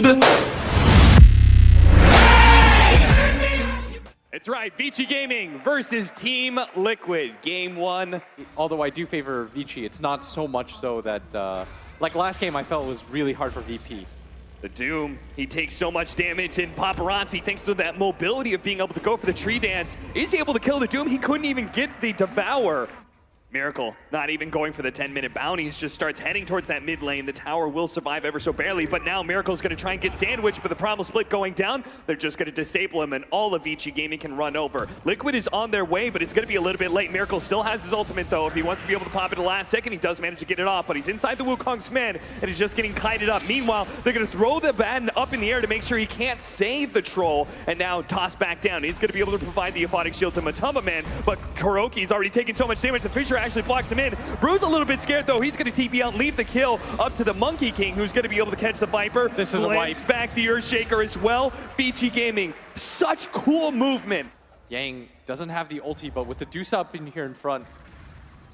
to the... That's right, Vici Gaming versus Team Liquid, game one. Although I do favor Vici, it's not so much so that, like last game I felt was really hard for VP. The Doom, he takes so much damage, and Paparazzi, thanks to that mobility of being able to go for the tree dance, is able to kill the Doom. He couldn't even get the Devour. Miracle, not even going for the 10-minute bounties, just starts heading towards that mid lane. The tower will survive ever so barely, but now Miracle's going to try and get sandwiched, but the Primal Split going down, they're just going to disable him, and all of Vici Gaming can run over. Liquid is on their way, but it's going to be a little bit late. Miracle still has his ultimate, though. If he wants to be able to pop it the last second, he does manage to get it off, but he's inside the Wukong's command, and he's just getting kited up. Meanwhile, they're going to throw the baton up in the air to make sure he can't save the troll, and now toss back down. He's going to be able to provide the Aphotic Shield to Matamba Man, but Kuroki's already taken so much damage, the Fisher actually blocks him in. Bru's a little bit scared, though. He's going to TP out, leave the kill up to the Monkey King, who's going to be able to catch the Viper. This is a wipe. Back the Earthshaker as well. Vici Gaming, such cool movement. Yang doesn't have the ulti, but with the Deuce up in here in front,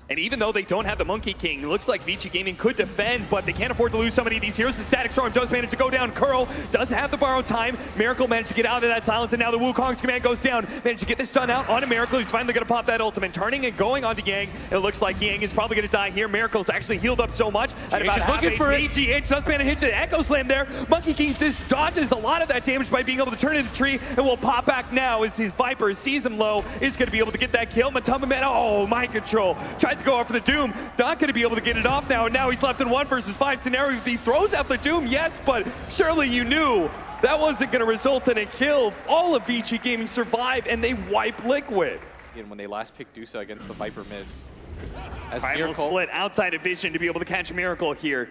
And even though they don't have the Monkey King, it looks like Vici Gaming could defend, but they can't afford to lose so many of these heroes. The Static Storm does manage to go down. Curl does have the borrowed time. Miracle managed to get out of that silence, and now the Wukong's command goes down. Managed to get this stun out onto Miracle. He's finally going to pop that ultimate, turning and going onto Yang. It looks like Yang is probably going to die here. Miracle's actually healed up so much. At about half looking for it. GH does manage to hit the Echo Slam there. Monkey King just dodges a lot of that damage by being able to turn into the tree, and will pop back now as his Viper sees him low. Is going to be able to get that kill. Matamba Man, oh, mind control. Tries to go off for the Doom. Not going to be able to get it off now, and now he's left in 1 versus 5 scenario. He throws out the Doom, yes, but surely you knew that wasn't going to result in a kill. All of Vici Gaming survive, and they wipe Liquid. and when they last picked Dusa against the Viper mid. As Primal Miracle Split outside of vision to be able to catch Miracle here.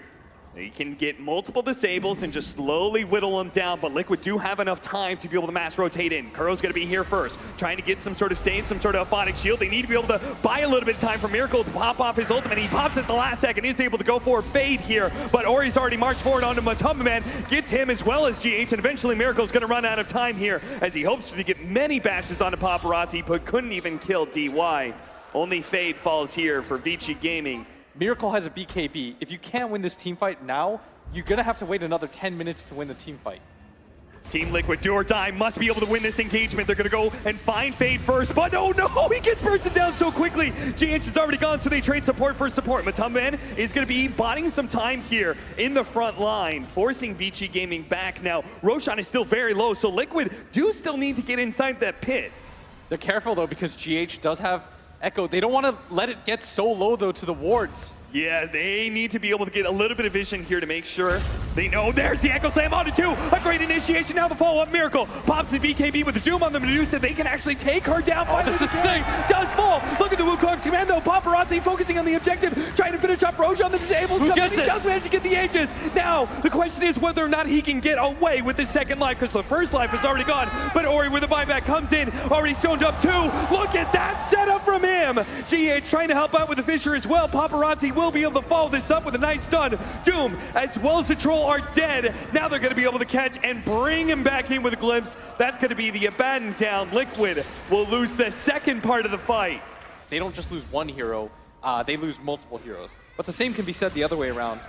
He can get multiple disables and just slowly whittle them down, but Liquid do have enough time to be able to mass rotate in. Kuro's going to be here first, trying to get some sort of save, some sort of Aphotic Shield. They need to be able to buy a little bit of time for Miracle to pop off his ultimate. He pops at the last second, is able to go for a fade here, but Ori's already marched forward onto Matamba Man, gets him as well as GH, and eventually Miracle's going to run out of time here as he hopes to get many bashes onto Paparazzi, but couldn't even kill DY. Only fade falls here for Vici Gaming. Miracle has a BKB. If you can't win this team fight now, you're gonna have to wait another 10 minutes to win the team fight. Team Liquid, do or die, must be able to win this engagement. They're gonna go and find Fade first, but oh no, he gets bursted down so quickly. GH is already gone, so they trade support for support. Matamba Man is gonna be botting some time here in the front line, forcing Vici Gaming back. Now, Roshan is still very low, so Liquid do still need to get inside that pit. They're careful though, because GH does have Echo. They don't want to let it get so low though to the wards. Yeah, they need to be able to get a little bit of vision here to make sure they know. There's the Echo Slam onto 2. A great initiation. Now the follow-up Miracle. Pops the BKB with the Doom on the Medusa. They can actually take her down. Oh, this is sick. Does fall. Look at the Wukong's command though. Paparazzi focusing on the objective, trying to finish up Roche on the disabled. Who gets it? He does manage to get the Aegis. Now, the question is whether or not he can get away with his second life, because the first life is already gone. But Ori with a buyback comes in, already stoned up 2. Look at that setup from him. GH trying to help out with the Fisher as well. Paparazzi will be able to follow this up with a nice stun. Doom, as well as the Troll, are dead. Now they're going to be able to catch and bring him back in with a glimpse. That's going to be the Abaddon down. Liquid will lose the second part of the fight. They don't just lose one hero, they lose multiple heroes. But the same can be said the other way around.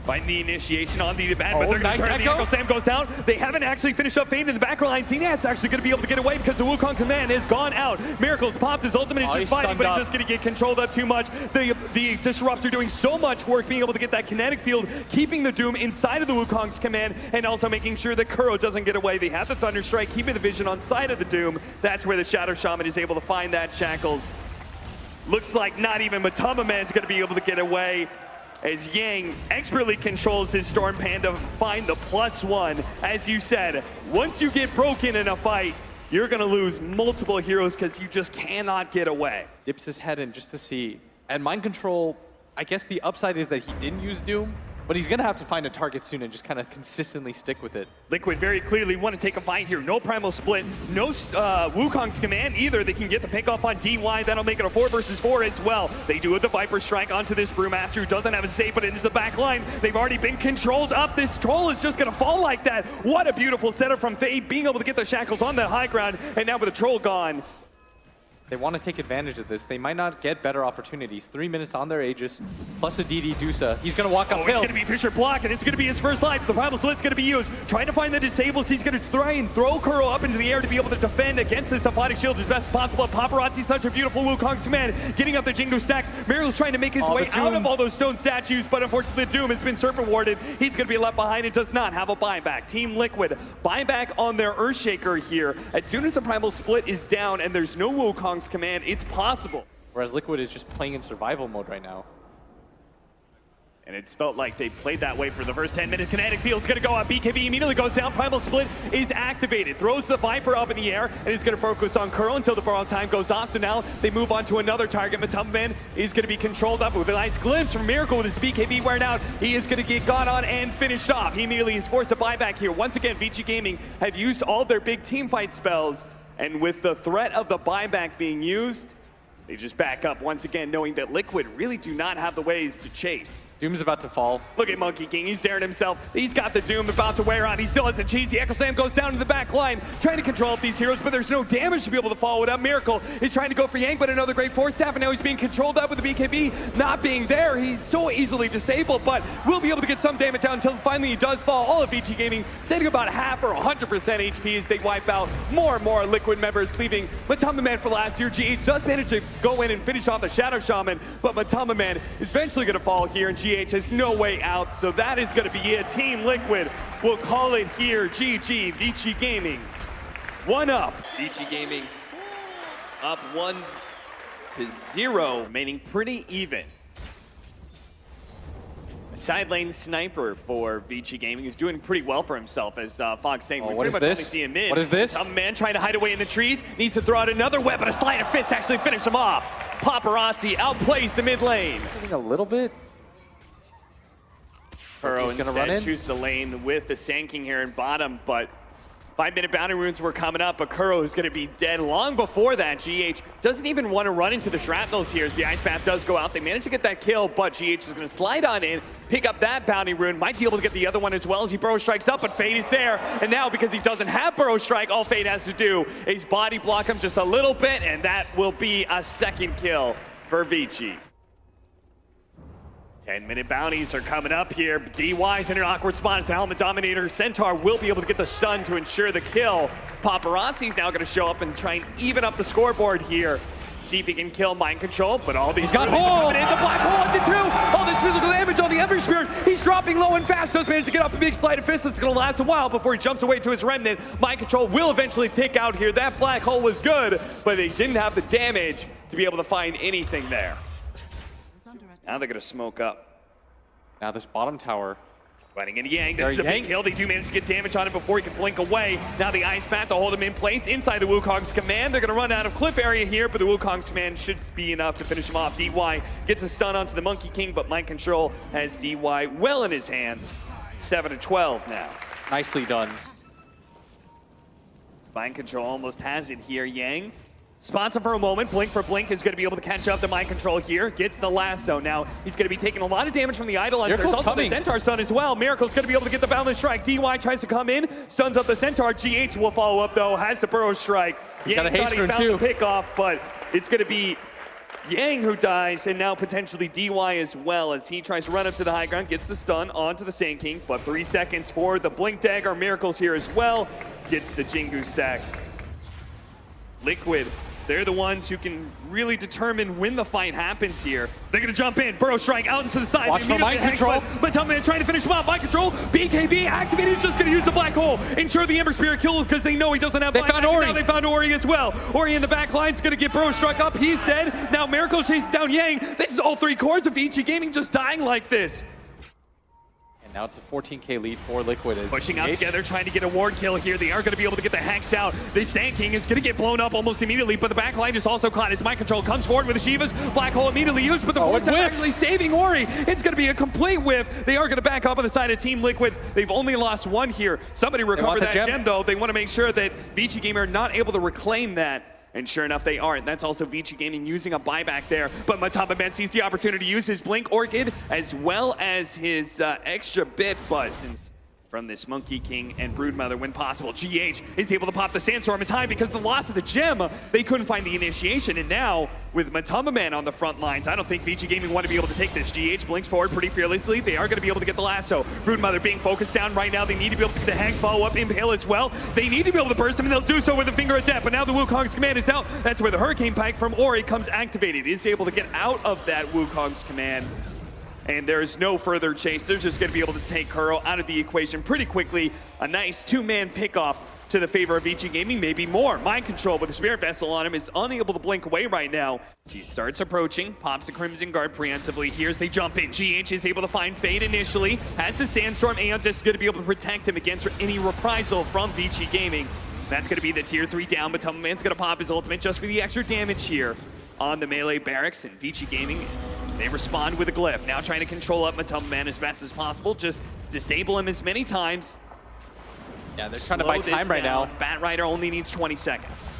Find the initiation on the Abaddon, but they're nice going to turn. The Echo. Echo Slam goes out. They haven't actually finished up Fade in the back line. Zenyatt's actually going to be able to get away because the Wukong command has gone out. Miracle's popped his ultimate. He's just fighting, but he's just going to get controlled up too much. The Disruptor doing so much work, being able to get that kinetic field, keeping the Doom inside of the Wukong's command, and also making sure that Kuro doesn't get away. They have the Thunder Strike, keeping the vision on side of the Doom. That's where the Shadow Shaman is able to find that Shackles. Looks like not even Matamba Man's going to be able to get away, as Yang expertly controls his Storm Panda to find the +1. As you said, once you get broken in a fight, you're going to lose multiple heroes because you just cannot get away. Dips his head in just to see. And Mind Control, I guess the upside is that he didn't use Doom, but he's going to have to find a target soon and just kind of consistently stick with it. Liquid very clearly want to take a fight here. No Primal Split, no Wukong's command either. They can get the pick off on DY. That'll make it a 4 versus 4 as well. They do have the Viper Strike onto this Brewmaster who doesn't have a save, but into the back line. They've already been controlled up. This Troll is just going to fall like that. What a beautiful setup from Fade, being able to get the Shackles on the high ground, and now with the Troll gone, They want to take advantage of this. They might not get better opportunities. 3 minutes on their Aegis, plus a DD Dusa. He's going to walk uphill. It's going to be Fisher block, and it's going to be his first life. The Primal Split's going to be used. Trying to find the disables. He's going to try and throw Kuro up into the air to be able to defend against this Aponic Shield as best as possible. Paparazzi's such a beautiful Wukong's command, getting up the Jingu stacks. Miracle's trying to make his way out of all those stone statues, but unfortunately the Doom has been Serpent Warded. He's going to be left behind and does not have a buyback. Team Liquid buyback on their Earthshaker here. As soon as the Primal Split is down and there's no Wukong's command, it's possible. Whereas Liquid is just playing in survival mode right now. And it's felt like they played that way for the first 10 minutes. Kinetic Field's going to go up. BKB immediately goes down. Primal Split is activated. Throws the Viper up in the air, and is going to focus on Kuro until the borrowed time goes off. So now they move on to another target. Matumbaman is going to be controlled up with a nice glimpse from Miracle with his BKB wearing out. He is going to get gone on and finished off. He immediately is forced to buy back here. Once again, Vici Gaming have used all their big team fight spells, and with the threat of the buyback being used, they just back up once again, knowing that Liquid really do not have the ways to chase. Doom's about to fall. Look at Monkey King, he's staring at himself. He's got the Doom about to wear on. He still has a cheesy Echo Slam, goes down to the back line, trying to control up these heroes, but there's no damage to be able to follow it up. Miracle is trying to go for Yang, but another great force staff, and now he's being controlled up with the BKB not being there. He's so easily disabled, but will be able to get some damage out until finally he does fall. All of Vici Gaming sitting about half or 100% HP as they wipe out more and more Liquid members, leaving Matumbaman for last year. GH does manage to go in and finish off the Shadow Shaman, but Matumbaman is eventually going to fall here, and GH has no way out, so that is going to be it. Team Liquid will call it here. GG, Vici Gaming. 1 up. Vici Gaming up 1-0, remaining pretty even. A side lane sniper for Vici Gaming is doing pretty well for himself, as Fox saying. What is this? What is this? Some man trying to hide away in the trees, needs to throw out another web, but a sleight of fist actually finish him off. Paparazzi outplays the mid lane. Getting a little bit. Kuro instead chooses the lane with the Sand King here in bottom, but 5-minute bounty runes were coming up, but Kuro is going to be dead long before that. GH doesn't even want to run into the shrapnels here as the Ice Path does go out. They manage to get that kill, but GH is going to slide on in, pick up that bounty rune, might be able to get the other one as well as he burrow strikes up, but Fade is there. And now because he doesn't have burrow strike, all Fade has to do is body block him just a little bit, and that will be a second kill for Vici. 10-minute bounties are coming up here. DY's in an awkward spot. It's the Helmet Dominator. Centaur will be able to get the stun to ensure the kill. Paparazzi's now going to show up and try and even up the scoreboard here. See if he can kill Mind Control, but all these guys are coming in. The Black Hole up to 2. All this physical damage on the Ember Spirit. He's dropping low and fast. Does manage to get off a big sleight of fist. That's going to last a while before he jumps away to his Remnant. Mind Control will eventually take out here. That Black Hole was good, but they didn't have the damage to be able to find anything there. Now they're going to smoke up. Now this bottom tower. Running into Yang. This is a big kill. They do manage to get damage on him before he can blink away. Now the Ice Path to hold him in place inside the Wukong's command. They're going to run out of cliff area here, but the Wukong's command should be enough to finish him off. DY gets a stun onto the Monkey King, but Mind Control has DY well in his hands. 7-12 now. Nicely done. Mind Control almost has it here. Yang spots him for a moment. Blink for Blink is going to be able to catch up to Mind Control here. Gets the lasso. Now he's going to be taking a lot of damage from the Idol. And there's also the Centaur stun as well. Miracle's going to be able to get the Boundless Strike. DY tries to come in. Stuns up the Centaur. GH will follow up though. Has the Burrow Strike. He's got a haste rune too. Pick off, but it's going to be Yang who dies, and now potentially DY as well as he tries to run up to the high ground. Gets the stun onto the Sand King, but 3 seconds for the Blink Dagger. Miracle's here as well. Gets the Jingu stacks. Liquid, they're the ones who can really determine when the fight happens here. They're going to jump in, Burrow Strike out into the side. Watch for Mind Control. But Matumbaman trying to finish him off. Mind Control, BKB activated. He's just going to use the Black Hole. Ensure the Ember Spirit kills because they know he doesn't have Blind. Now they found Ori as well. Ori in the back line is going to get Burrow Struck up. He's dead. Now Miracle chases down Yang. This is all 3 cores of Vici Gaming just dying like this. Now it's a 14k lead for Liquid. Pushing out together, trying to get a ward kill here. They are going to be able to get the Hex out. The Sand King is going to get blown up almost immediately, but the back line is also caught as Mind Control comes forward with the Shivas. Black Hole immediately used, but the force is actually saving Ori. It's going to be a complete whiff. They are going to back up on the side of Team Liquid. They've only lost 1 here. Somebody recover that gem though. They want to make sure that Vici Gamer are not able to reclaim that. And sure enough, they aren't. That's also Vici Gaming using a buyback there. But Matumbaman sees the opportunity to use his Blink Orchid as well as his extra bit. But from this Monkey King and Broodmother when possible. GH is able to pop the Sandstorm in time because of the loss of the gem. They couldn't find the initiation, and now with Matamba Man on the front lines, I don't think Vici Gaming want to be able to take this. GH blinks forward pretty fearlessly. They are going to be able to get the lasso. Broodmother being focused down right now. They need to be able to get the Hex follow-up Impale as well. They need to be able to burst him, and they'll do so with a Finger of Death, but now the Wukong's command is out. That's where the Hurricane Pike from Ori comes activated. Is able to get out of that Wukong's command. And there's no further chase. They're just going to be able to take Kuro out of the equation pretty quickly. A nice two-man pickoff to the favor of Vici Gaming, maybe more. Mind control with the Spirit Vessel on him is unable to blink away right now. He starts approaching, pops the Crimson Guard preemptively. Here's they jump in. GH is able to find Fade initially. Has the Sandstorm. Aeon is going to be able to protect him against any reprisal from Vici Gaming. That's going to be the tier 3 down, but Matamba Man's going to pop his ultimate just for the extra damage here on the melee barracks, and Vici Gaming, they respond with a glyph. Now trying to control up Matamba Man as best as possible. Just disable him as many times. Yeah, they're trying to buy time right now. Bat Rider only needs 20 seconds.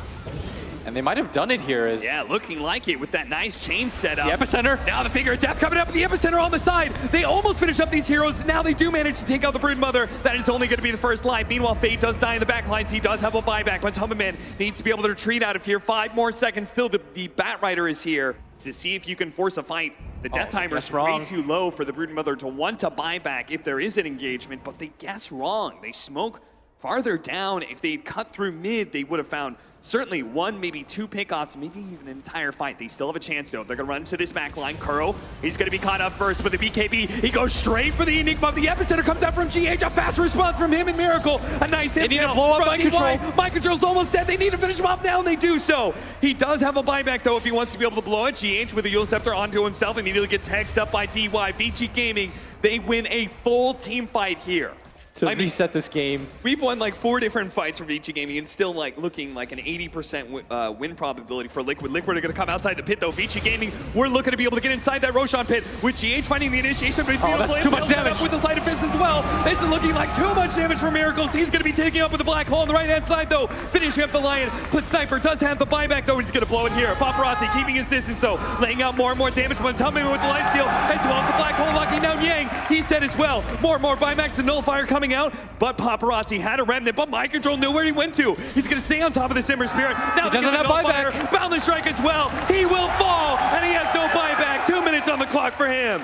And they might have done it here as... Yeah, looking like it with that nice chain setup. The Epicenter. Now the Finger of Death coming up, the Epicenter on the side. They almost finish up these heroes. Now they do manage to take out the Broodmother. That is only going to be the first line. Meanwhile, Fade does die in the back lines. He does have a buyback. Matamba Man needs to be able to retreat out of here. 5 more seconds till the Bat Rider is here to see if you can force a fight. The death timer is way too low for the Broodmother to want to buy back if there is an engagement, but they guess wrong. They smoke farther down. If they'd cut through mid, they would have found certainly 1, maybe 2 pickoffs, maybe even an entire fight. They still have a chance, though. They're going to run into this back line. Kuro, he's going to be caught up first with the BKB. He goes straight for the Enigma. The Epicenter comes out from GH. A fast response from him and Miracle. A nice hit. They need to blow up Mind Control. Mind Control's almost dead. They need to finish him off now, and they do so. He does have a buyback, though, if he wants to be able to blow it. GH with a Eul Scepter onto himself. Immediately gets hexed up by DY. Vici Gaming, they win a full team fight here. To reset this game. We've won like 4 different fights for Vici Gaming and still like looking like an 80% win probability for Liquid. Liquid are going to come outside the pit though. Vici Gaming, we're looking to be able to get inside that Roshan pit with GH finding the initiation, but he's that's too much damage with the Sleight of Fist as well. This is looking like too much damage for Miracles. He's going to be taking up with the Black Hole on the right-hand side though. Finishing up the Lion, but Sniper does have the buyback though. He's going to blow it here. Paparazzi keeping his distance though, laying out more and more damage, but Matamba with the life steal as well as the Black Hole locking down Yang. He's dead as well. More and more buybacks, the Nullifier coming out, but Paparazzi had a remnant, but Mind Control knew where he went to. He's going to stay on top of the Simmer Spirit. Now he doesn't have buyback. Boundless Strike as well. He will fall, and he has no buyback. 2 minutes on the clock for him.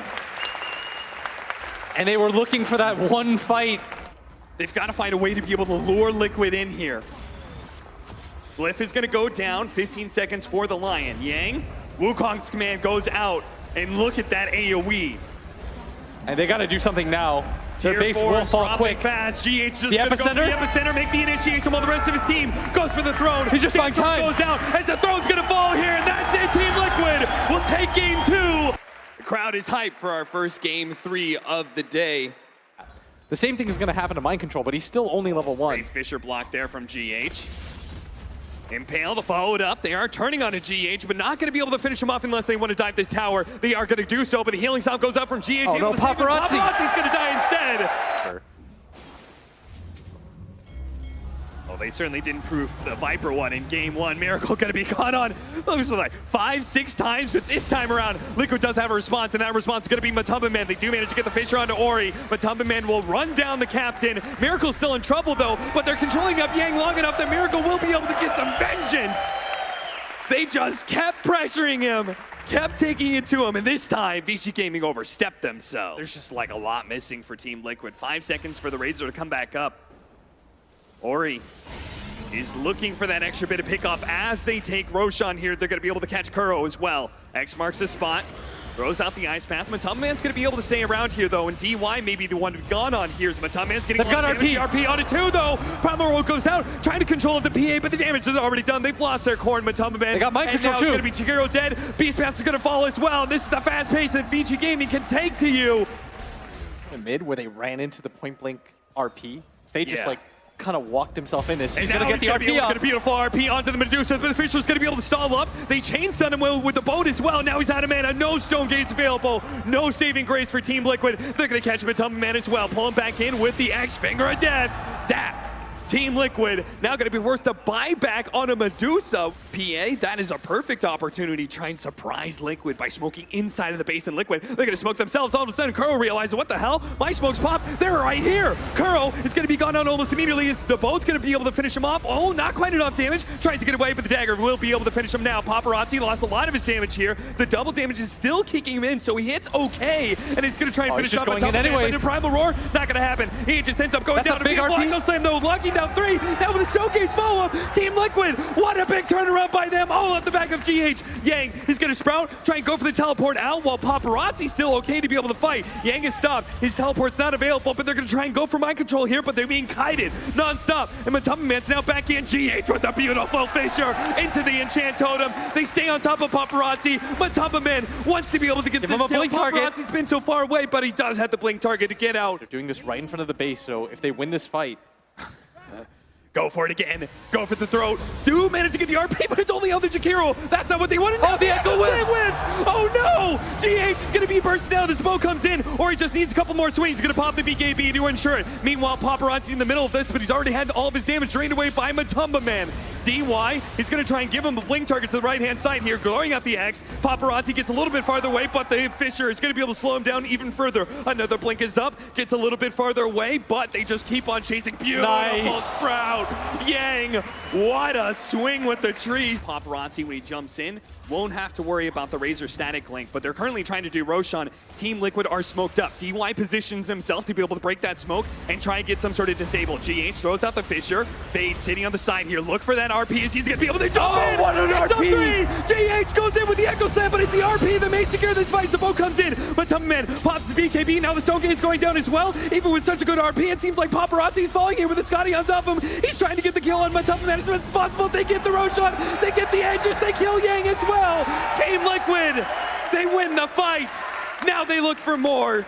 And they were looking for that one fight. They've got to find a way to be able to lure Liquid in here. Glyph is going to go down. 15 seconds for the Lion. Yang, Wukong's command goes out, and look at that AoE. And they got to do something now. Their base will fall quick. Fast. GH just the Epicenter. The Epicenter make the initiation while the rest of his team goes for the throne. He's just buying time. Goes out as the throne's going to fall here, and that's it. Team Liquid will take game 2. The crowd is hyped for our first game 3 of the day. The same thing is going to happen to Mind Control, but he's still only level 1. Great Fisher block there from GH. Impale to follow it up. They are turning on a GH, but not going to be able to finish him off unless they want to dive this tower. They are going to do so, but the healing salve goes up from GH. Oh no, Paparazzi's going to die instead. Oh, they certainly didn't prove the Viper one in game 1. Miracle going to be caught on, looks like 5-6 times, but this time around, Liquid does have a response, and that response is going to be Matamba Man. They do manage to get the Fisher onto Ori. Matamba Man will run down the captain. Miracle's still in trouble, though, but they're controlling up Yang long enough that Miracle will be able to get some vengeance. They just kept pressuring him, kept taking it to him, and this time, Vici Gaming overstepped themselves. There's just like a lot missing for Team Liquid. 5 seconds for the Razor to come back up. Ori is looking for that extra bit of pickoff as they take Roshan here. They're going to be able to catch Kuro as well. X marks the spot, throws out the ice path. Matamba Man's going to be able to stay around here though, and DY may be the one to be gone on here. So Matamba Man's getting RP on it too though. Primal goes out, trying to control the PA, but the damage is already done. They've lost their core, and Matamba Man. They got Mind Control too. It's going to be Chihiro dead. Beast Pass is going to fall as well. This is the fast pace that Vici Gaming can take to you. In mid where they ran into the point blank RP, Fade just like kind of walked himself in as he's going to get the RP off. A beautiful RP onto the Medusa, but the Fisher's going to be able to stall up. They chain stun him with the boat as well. Now he's out of mana. No Stone Gaze available. No saving grace for Team Liquid. They're going to catch Matamba Man as well. Pull him back in with the X Finger of Death. Zap. Team Liquid now going to be forced to buy back on a Medusa. PA, that is a perfect opportunity to try and surprise Liquid by smoking inside of the base, and Liquid, they're going to smoke themselves. All of a sudden, Kuro realizes, what the hell? My smokes pop. They're right here. Kuro is going to be gone out almost immediately. Is the boat's going to be able to finish him off? Oh, not quite enough damage. Tries to get away, but the dagger will be able to finish him now. Paparazzi lost a lot of his damage here. The double damage is still kicking him in, so he hits okay, and he's going to try and finish off going in anyways. But Primal Roar, not going to happen. He just ends up going down to big Echo Slam, though, locking down 3. Now with a showcase follow-up, Team Liquid, what a big turnaround by them, all at the back of GH. Yang is going to sprout, try and go for the teleport out, while Paparazzi's still okay to be able to fight. Yang is stopped, his teleport's not available, but they're going to try and go for mind control here, but they're being kited non-stop. And Matumba Man's now back in. GH with a beautiful fissure into the enchant totem. They stay on top of Paparazzi. Matumba Man wants to be able to get this kill. Paparazzi's been so far away, but he does have the blink target to get out. They're doing this right in front of the base, so if they win this fight, go for it again. Go for the throat. Do manage to get the RP, but it's only on the Jakiro. That's not what they wanted. Now the Echo wins. Oh no! GH is going to be bursting out. The smoke comes in, or he just needs a couple more swings. He's going to pop the BKB to ensure it. Meanwhile, Paparazzi's in the middle of this, but he's already had all of his damage drained away by Matumba Man. DY is going to try and give him a blink target to the right-hand side here, glowing out the X. Paparazzi gets a little bit farther away, but the Fisher is going to be able to slow him down even further. Another blink is up, gets a little bit farther away, but they just keep on chasing. Beautiful sprout. Yang, what a swing with the trees. Paparazzi, when he jumps in, won't have to worry about the Razor static link, but they're currently trying to do Roshan. Team Liquid are smoked up. DY positions himself to be able to break that smoke and try and get some sort of disable. GH throws out the Fisher. Fade sitting on the side here. Look for that RP as he's going to be able to jump in. What an RP! GH goes in with the Echo Slam, but it's the RP that may secure this fight. Zabo comes in, but Matumba Man pops his BKB. Now the Stone Gate is going down as well. Even with such a good RP, it seems like Paparazzi's falling here with the Scotty on top of him. He's trying to get the kill on Matumba Man as soon as possible. They get the Roshan. They get the edges. They kill Yang as well. Team Liquid, they win the fight. Now they look for more.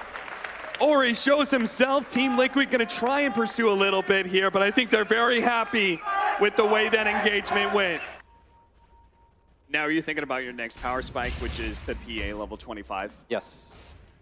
Ori shows himself. Team Liquid gonna try and pursue a little bit here, but I think they're very happy with the way that engagement went. Now are you thinking about your next power spike, which is the PA level 25? yes.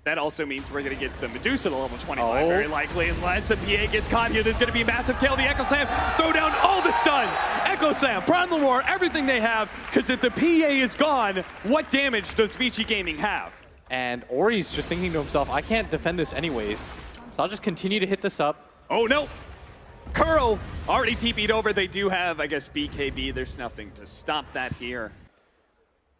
That also means we're going to get the Medusa to level 25, very likely, unless the PA gets caught here. There's going to be a massive kill. The Echo Slam, throw down all the stuns. Echo Slam, Primal Roar, everything they have, because if the PA is gone, what damage does Vici Gaming have? And Ori's just thinking to himself, I can't defend this anyways, so I'll just continue to hit this up. Oh no! Kuro already TP'd over. They do have, I guess, BKB. There's nothing to stop that here.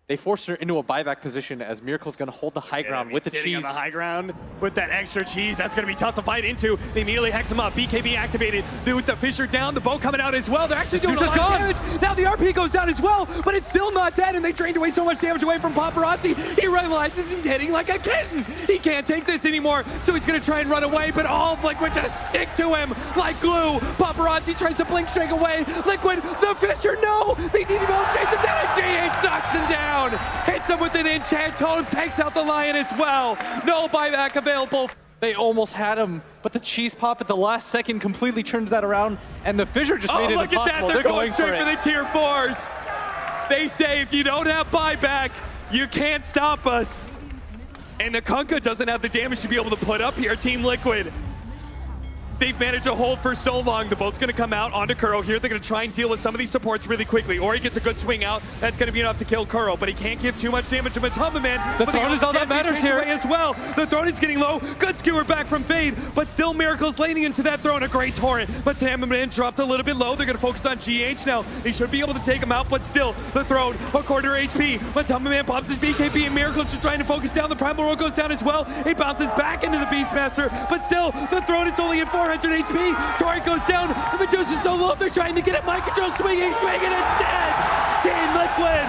They forced her into a buyback position as Miracle's going to hold the high ground with the cheese. On the high ground with that extra cheese. That's going to be tough to fight into. They immediately hex him up. BKB activated. With the Fisher down, the boat coming out as well. They're actually doing a lot of damage. Now the RP goes down as well, but it's still not dead, and they drained away so much damage away from Paparazzi. He realizes he's hitting like a kitten. He can't take this anymore, so he's going to try and run away, but all of Liquid just stick to him like glue. Paparazzi tries to blink straight away. Liquid, the Fisher, no! They need to be able to chase him down, and GH knocks him down. Hits him with an enchant totem, takes out the Lion as well. No buyback available. They almost had him, but the cheese pop at the last second completely turns that around, and the Fissure just made it impossible. impossible. Look at that, they're going straight for the tier 4s. They say if you don't have buyback, you can't stop us. And the Kunkka doesn't have the damage to be able to put up here, Team Liquid. They've managed to hold for so long. The boat's going to come out onto Kuro here. They're going to try and deal with some of these supports really quickly. Or he gets a good swing out. That's going to be enough to kill Kuro, but he can't give too much damage to Matumba Man. The throne is all that matters here as well. The throne is getting low. Good skewer back from Fade, but still Miracle's laning into that throne. A great torrent, but Matumba Man dropped a little bit low. They're going to focus on GH now. They should be able to take him out, but still the throne, a quarter HP. Matumba Man pops his BKB, and Miracle's just trying to focus down. The Primal Roar goes down as well. It bounces back into the Beastmaster, but still the throne is only at 400 HP. Torrent goes down, the Medusa's so low, they're trying to get it. Mind control swinging, and dead! Team Liquid!